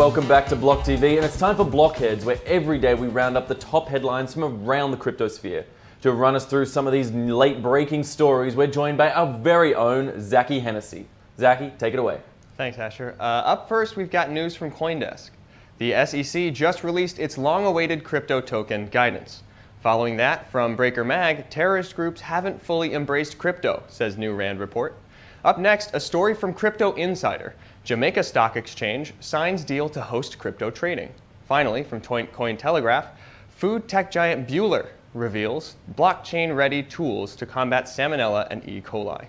welcome back to Block TV, and it's time for Blockheads, where every day we round up the top headlines from around the cryptosphere. To run us through some of these late-breaking stories, we're joined by our very own Zachy Hennessy. Zachy, take it away. Thanks, Asher. Up first, we've got news from CoinDesk. The SEC just released its long-awaited crypto token guidance. Following that, from Breaker Mag, terrorist groups haven't fully embraced crypto, says new RAND report. Up next, a story from Crypto Insider. Jamaica Stock Exchange signs deal to host crypto trading. Finally, from Cointelegraph, food tech giant Bueller reveals blockchain-ready tools to combat Salmonella and E. coli.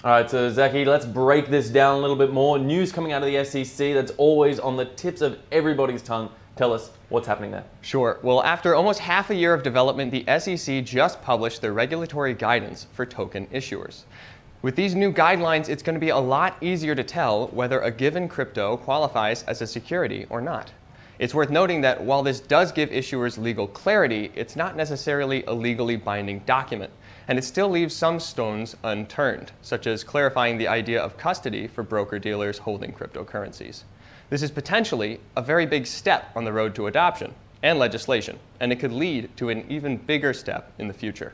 All right, so Zachy, let's break this down a little bit more. News coming out of the SEC that's always on the tips of everybody's tongue. Tell us what's happening there. Sure. Well, after almost half a year of development, the SEC just published their regulatory guidance for token issuers. With these new guidelines, it's going to be a lot easier to tell whether a given crypto qualifies as a security or not. It's worth noting that while this does give issuers legal clarity, it's not necessarily a legally binding document, and it still leaves some stones unturned, such as clarifying the idea of custody for broker-dealers holding cryptocurrencies. This is potentially a very big step on the road to adoption and legislation, and it could lead to an even bigger step in the future.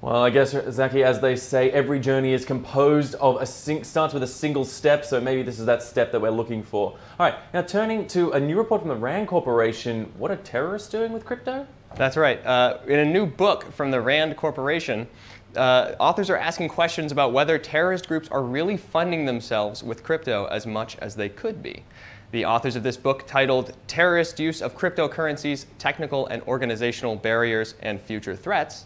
Well, I guess, Zachy, as they say, every journey is composed of starts with a single step, so maybe this is that step that we're looking for. All right, now turning to a new report from the RAND Corporation, what are terrorists doing with crypto? That's right. In a new book from the RAND Corporation, authors are asking questions about whether terrorist groups are really funding themselves with crypto as much as they could be. The authors of this book, titled Terrorist Use of Cryptocurrencies, Technical and Organizational Barriers and Future Threats,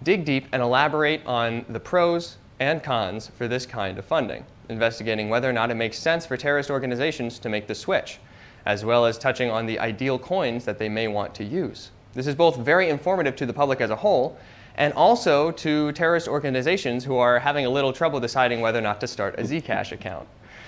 dig deep and elaborate on the pros and cons for this kind of funding, investigating whether or not it makes sense for terrorist organizations to make the switch, as well as touching on the ideal coins that they may want to use. This is both very informative to the public as a whole, and also to terrorist organizations who are having a little trouble deciding whether or not to start a Zcash account.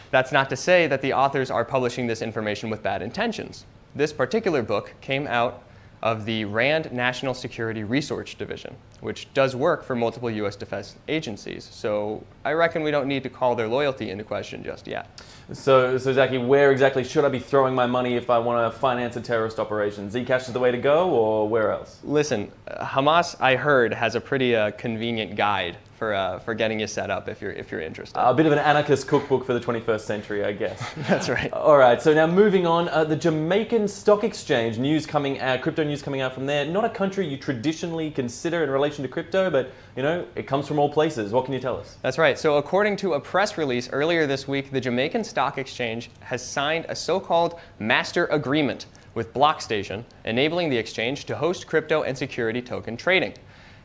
That's not to say that the authors are publishing this information with bad intentions. This particular book came out of the RAND National Security Research Division, which does work for multiple U.S. defense agencies. So I reckon we don't need to call their loyalty into question just yet. So Zachy, where exactly should I be throwing my money if I want to finance a terrorist operation? Zcash is the way to go, or where else? Listen, Hamas, I heard, has a pretty convenient guide for getting you set up if you're interested. A bit of an anarchist cookbook for the 21st century, I guess. That's right. All right, so now moving on, the Jamaican Stock Exchange, crypto news coming out from there. Not a country you traditionally consider in relation to crypto, but you know, it comes from all places. What can you tell us? That's right. So according to a press release earlier this week, the Jamaican Stock Exchange has signed a so-called master agreement with BlockStation, enabling the exchange to host crypto and security token trading.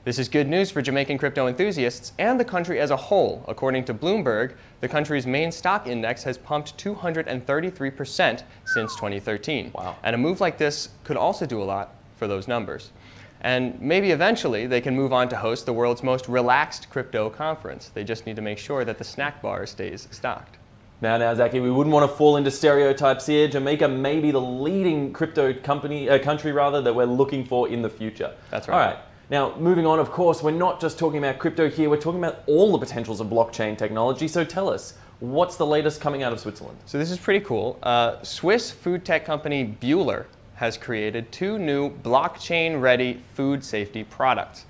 This is good news for Jamaican crypto enthusiasts and the country as a whole. According to Bloomberg, the country's main stock index has pumped 233% since 2013. Wow. And a move like this could also do a lot for those numbers. And maybe eventually they can move on to host the world's most relaxed crypto conference. They just need to make sure that the snack bar stays stocked. Now, Zachy, we wouldn't want to fall into stereotypes here. Jamaica may be the leading crypto country that we're looking for in the future. That's right. All right. Now, moving on, of course, we're not just talking about crypto here, we're talking about all the potentials of blockchain technology. So tell us, what's the latest coming out of Switzerland? So this is pretty cool. Swiss food tech company Bueller has created two new blockchain-ready food safety products.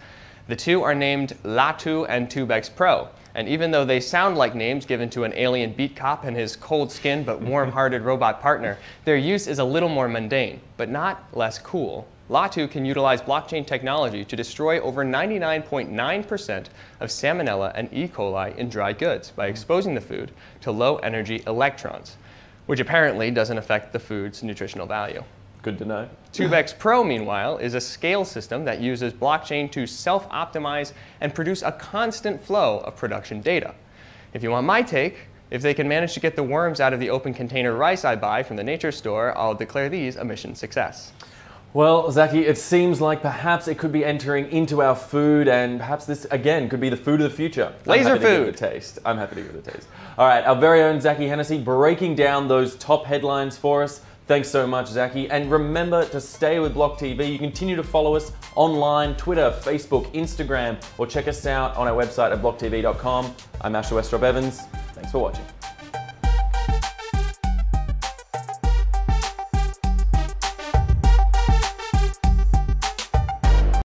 The two are named Latu and Tubex Pro. And even though they sound like names given to an alien beat cop and his cold-skinned but warm-hearted robot partner, their use is a little more mundane, but not less cool. Latu can utilize blockchain technology to destroy over 99.9% of Salmonella and E. coli in dry goods by exposing the food to low-energy electrons, which apparently doesn't affect the food's nutritional value. Good to know. Tubex Pro, meanwhile, is a scale system that uses blockchain to self-optimize and produce a constant flow of production data. If you want my take, if they can manage to get the worms out of the open container rice I buy from the nature store, I'll declare these a mission success. Well, Zachy, it seems like perhaps it could be entering into our food, and perhaps this, again, could be the food of the future. Laser food! I'm happy to give it a taste. All right, our very own Zachy Hennessy breaking down those top headlines for us. Thanks so much, Zachy. And remember to stay with Block TV. You continue to follow us online, Twitter, Facebook, Instagram, or check us out on our website at blocktv.com. I'm Asher Westrop Evans. Thanks for watching.